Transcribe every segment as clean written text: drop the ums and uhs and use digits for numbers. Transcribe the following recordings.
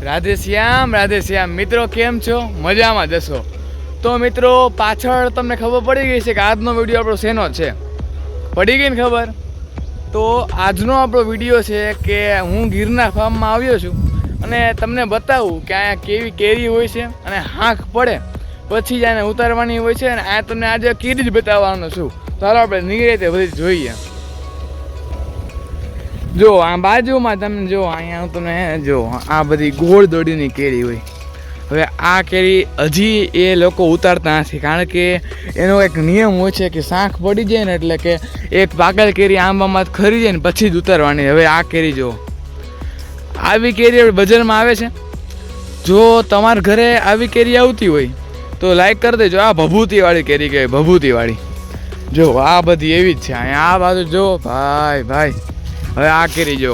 રાધે શ્યામ મિત્રો, કેમ છો? મજામાં જશો તો મિત્રો. પાછળ તમને ખબર પડી ગઈ છે કે આજનો વિડીયો આપણો શેનો છે. પડી ગઈ ને ખબર? તો આજનો આપણો વિડીયો છે કે હું ગીરના ફાર્મમાં આવ્યો છું અને તમને બતાવું કે અહીંયા કેવી કેરી હોય છે અને હાંક પડે પછી જ આને ઉતારવાની હોય છે. અને આ તમને આજે કેરી જ બતાવવાનો છું. ચાલો આપણે નીકળીએ તે બધી જોઈએ. જો આ બાજુમાં તમે જો અહીંયા હું તમને જો આ બધી ગોળ દોડીની કેરી હોય. હવે આ કેરી હજી એ લોકો ઉતારતા નથી, કારણ કે એનો એક નિયમ હોય છે કે શાંખ પડી જાય ને એટલે કે એક પાકલ કેરી આંબામાં ખરી જાય ને પછી જ ઉતારવાની. હવે આ કેરી જો આવી કેરી બજારમાં આવે છે. જો તમારા ઘરે આવી કેરી આવતી હોય તો લાઈક કરી દેજો. આ ભભૂતિવાળી કેરી કહેવાય, ભભૂતિવાળી. જો આ બધી એવી જ છે. અહીંયા આ બાજુ જો ભાઈ. હવે આ કેરી જો,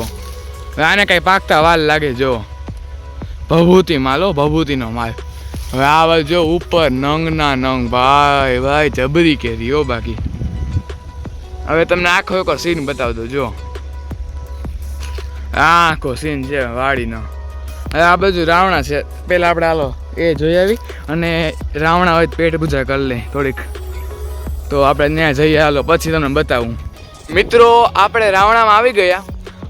હવે આને કાંઈ પાકતા વાર લાગે. જો ભભૂતિ માલ, ભભૂતિનો માલ. હવે આ બાજુ જો ઉપર નંગના નંગ, ભાઈ જબરી કેરી હો. બાકી હવે તમને આખો એક સીન બતાવી દો. જો આખો સીન છે વાડીનો. હવે આ બાજુ રાવણા છે. પહેલાં આપણે હાલો એ જોઈ આવી અને રાવણા હોય પેટ પૂજા કરી લે થોડીક, તો આપણે ત્યાં જઈએ. હાલો પછી તમને બતાવું. મિત્રો આપણે રાવણામાં આવી ગયા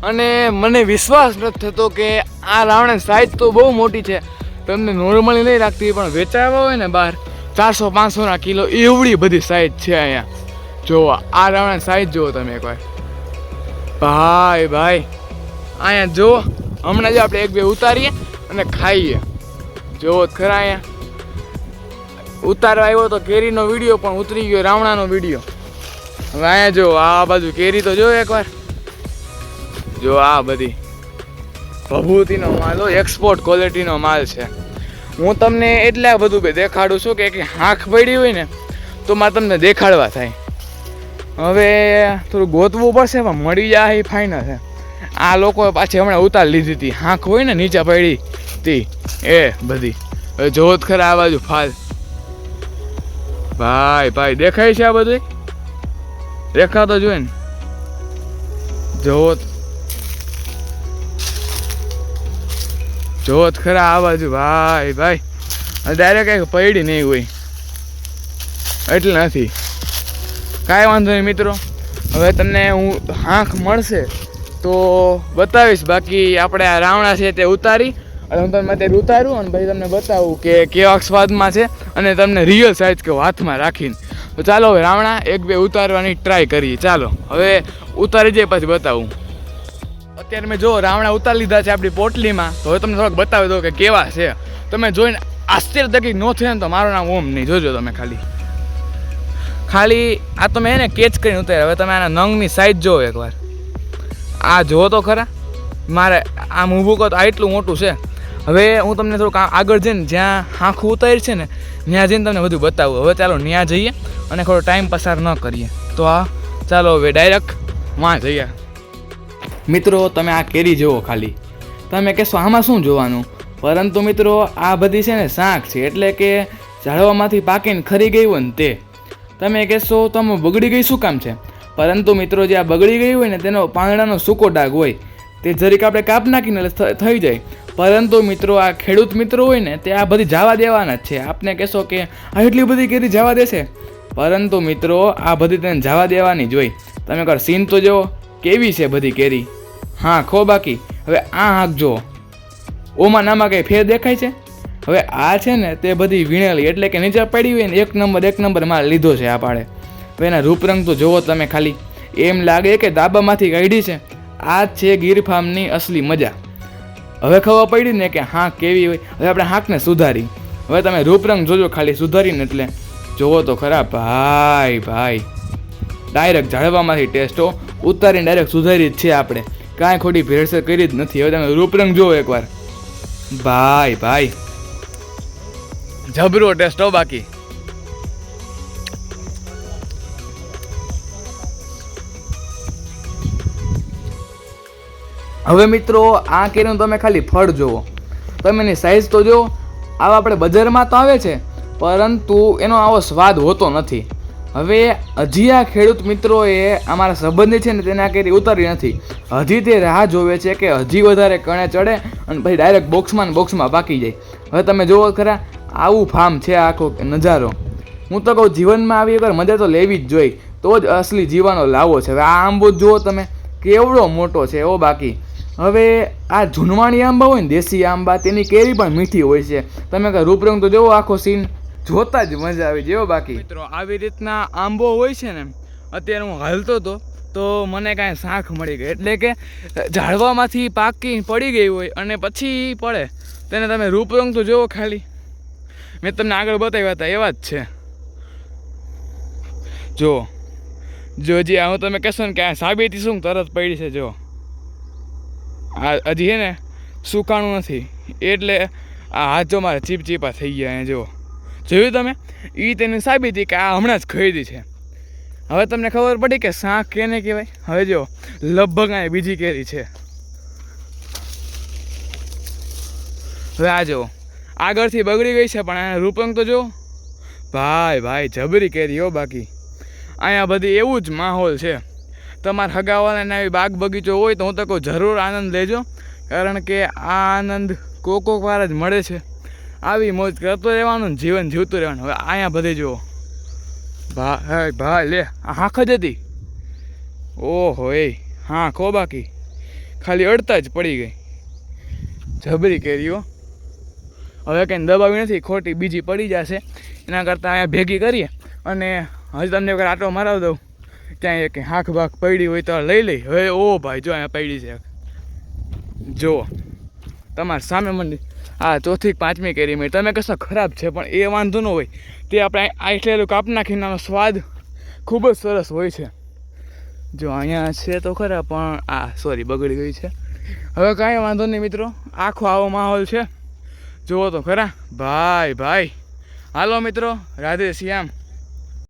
અને મને વિશ્વાસ નથી થતો કે આ રાવણાની સાઈઝ તો બહુ મોટી છે. તમને નોર્મલી નહીં લાગતી, પણ વેચાવા હોય ને બહાર 400-500 કિલો એવડી બધી સાઈઝ છે અહીંયા. જોવો આ રાવણાની સાઈઝ જુઓ તમે એકવાર. ભાઈ અહીંયા જુઓ. હમણાં જ આપણે એક બે ઉતારીએ અને ખાઈએ. જુઓ ખરા અહીંયા ઉતારવા આવ્યો તો કેરીનો વિડીયો પણ ઉતરી ગયો, રાવણાનો વિડીયો. હવે અહીંયા જો આ બાજુ કેરી તો જો એકવાર. જો આ બધી ભભૂતિનો માલ, એક્સપોર્ટ ક્વોલિટીનો માલ છે. હું તમને એટલા બધું બે દેખાડું છું કે હાંખ પડી હોય ને તો મારે તમને દેખાડવા થાય. હવે થોડું ગોતવું પડશે પણ મળી જાય એ ફાઇનલ છે. આ લોકોએ પાછી હમણાં ઉતાર લીધી હતી. હાંખ હોય ને નીચે પડી હતી એ બધી. હવે જોવો જ ખરા આ બાજુ ફાલ. ભાઈ દેખાય છે આ બધું? દેખાતો જોઈએ ને. જોવો જ ખરા આ બાજુ. ભાઈ ડાયરેક્ટ કંઈક પડી નહીં હોય એટલે નથી. કાંઈ વાંધો નહીં મિત્રો. હવે તમને હું હાંખ મળશે તો બતાવીશ. બાકી આપણે આ રાવણા છે તે ઉતારી અને હું તમને અત્યારે ઉતારું અને ભાઈ તમને બતાવું કે કેવા સ્વાદમાં છે અને તમને રિયલ સાઈઝ કેવો હાથમાં રાખીને. તો ચાલો હવે રાવણા એક બે ઉતારવાની ટ્રાય કરીએ. ચાલો હવે ઉતારી જાય પછી બતાવું. અત્યારે મેં જો રાવણા ઉતારી લીધા છે આપણી પોટલીમાં. તો હવે તમને થોડાક બતાવી દો કે કેવા છે. તમે જોઈને આશ્ચર્યચકિત ન થયો ને તો મારું નામ ઓમ નહીં. જોજો તમે ખાલી આ તો મેં એને કેચ કરીને ઉતાર્યા. હવે તમે આના નંગની સાઈઝ જુઓ એકવાર. આ જુઓ તો ખરા. મારે આમ ઊભું કહો તો આ એટલું મોટું છે. હવે હું તમને થોડુંક આગળ જઈને જ્યાં હાંખું ઉતારી છે ને ત્યાં જઈને તમને બધું બતાવું. હવે ચાલો ત્યાં જઈએ અને થોડો ટાઈમ પસાર ન કરીએ. તો ચાલો હવે ડાયરેક્ટ વાં જઈએ. મિત્રો તમે આ કેરી જુઓ ખાલી. તમે કહેશો આમાં શું જોવાનું, પરંતુ મિત્રો આ બધી છે ને શાંખ છે, એટલે કે ઝાડવામાંથી પાકીને ખરી ગઈ હોય ને તે. તમે કહેશો તો આમાં બગડી ગઈ શું કામ છે, પરંતુ મિત્રો જે આ બગડી ગઈ હોય ને તેનો પાંદડાનો સૂકો ડાઘ હોય તે જરીક આપણે કાપ નાખીને થઈ જાય. પરંતુ મિત્રો આ ખેડૂત મિત્રો હોય ને તે આ બધી જવા દેવાના જ છે. આપને કહેશો કે આ એટલી બધી કેરી જવા દેશે, પરંતુ મિત્રો આ બધી તેને જવા દેવાની જ હોય. તમે કહો સીન તો જુઓ કેવી છે બધી કેરી. હા ખો બાકી. હવે આ હાંક જુઓ, ઓમાં નામાં કંઈ ફેર દેખાય છે? હવે આ છે ને તે બધી વીણેલી, એટલે કે નીચે પડી હોય ને એક નંબર માલ લીધો છે આ પાડે. હવે એના રૂપરંગ તો જુઓ તમે ખાલી. એમ લાગે કે દાબામાંથી કાઢી છે. આ જ છે ગીર ફાર્મની અસલી મજા. હવે ખબર પડી ને કે હાંક કેવી હોય. હવે આપણે હાંકને સુધારી. હવે તમે રૂપરંગ જોજો ખાલી સુધારીને, એટલે જોવો તો ખરા. ભાઈ ડાયરેક્ટ ઝાડવામાંથી ટેસ્ટો ઉતારીને ડાયરેક્ટ સુધારી જ છે આપણે. કાંઈ ખોટી ભેળસેળ કરી જ નથી. હવે તમે રૂપરંગ જુઓ એકવાર. ભાઈ જબરો ટેસ્ટ હો. બાકી હવે મિત્રો આ કેરીનું તમે ખાલી ફળ જુઓ. તમે એની સાઈઝ તો જુઓ. આવા આપણે બજારમાં તો આવે છે, પરંતુ એનો આવો સ્વાદ હોતો નથી. હવે હજી આ ખેડૂત મિત્રોએ અમારા સંબંધી છે ને તેના કેરી ઉતારી નથી. હજી તે રાહ જોવે છે કે હજી વધારે કણે ચડે અને પછી ડાયરેક્ટ બોક્સમાં ને બોક્સમાં પાકી જાય. હવે તમે જોવો ખરા, આવું ફાર્મ છે આખો નજારો. હું તો કહું જીવનમાં આવી એકવાર મજા તો લેવી જ જોઈએ, તો જ અસલી જીવાનો લાવો છે. હવે આ આંબો જુઓ તમે કેવડો મોટો છે એવો. બાકી હવે આ જૂનવાણી આંબા હોય ને દેશી આંબા, તેની કેરી પણ મીઠી હોય છે. તમે કાંઈ રૂપરંગ તો જોવો, આખો સીન જોતા જ મજા આવી જેવો. બાકી મિત્રો આવી રીતના આંબો હોય છે ને, અત્યારે હું હાલતો હતો તો મને કાંઈ શાંખ મળી ગઈ, એટલે કે ઝાડવામાંથી પાકી પડી ગઈ હોય અને પછી પડે તેને તમે રૂપરંગ તો જોવો ખાલી. મેં તમને આગળ બતાવ્યા હતા એવા જ છે. જો હજી હું તમે કહેશો ને કે આ સાબિતી શું તરત પડી છે, જો આ હજી છે ને સુકાણું નથી, એટલે આ હાથ જો મારે ચીપચીપા થઈ ગયા. અહીંયા જોયું તમે, એ તેની સાબિતી કે આ હમણાં જ ખરીદી છે. હવે તમને ખબર પડી કે શાંખ કેને કહેવાય. હવે જો લગભગ આ બીજી કેરી છે. હવે આ જો આગળથી બગડી ગઈ છે, પણ આ રૂપંગ તો જો ભાઈ જબરી કેરી હો. બાકી અહીંયા બધી એવું જ માહોલ છે. તમારા હગાવાલાને આવી બાગ બગીચો હોય તો હું તો કહું જરૂર આનંદ લેજો, કારણ કે આ આનંદ કોક વાર જ મળે છે. આવી મોજ કરતો રહેવાનું, જીવન જીવતું રહેવાનું. હવે અહીંયા બધે જુઓ ભાઈ લે, આ હાંખ જ હતી. ઓહો હાંખ હો. બાકી ખાલી અડતા જ પડી ગઈ. જબરી કેરીઓ. હવે કંઈ દબાવી નથી, ખોટી બીજી પડી જશે. એના કરતાં અહીંયા ભેગી કરીએ અને હજી તમને વખત આટો મરાવી દઉં. ક્યાંય કંઈ હાંખ બાખ પડી હોય તો લઈ લઈ. હવે ઓ ભાઈ જો અહીંયા પડી છે, જુઓ તમારી સામે મંડી. આ 4થી 5મી કેરી મળી. તમે કશો ખરાબ છે પણ એ વાંધો ન હોય, તે આપણે આટલેલું કાપ નાખીને આનો સ્વાદ ખૂબ જ સરસ હોય છે. જો અહીંયા છે તો ખરા, પણ સોરી બગડી ગઈ છે. હવે કાંઈ વાંધો નહીં મિત્રો, આખો આવો માહોલ છે, જુઓ તો ખરા. ભાઈ હાલો મિત્રો, રાધે શ્યામ.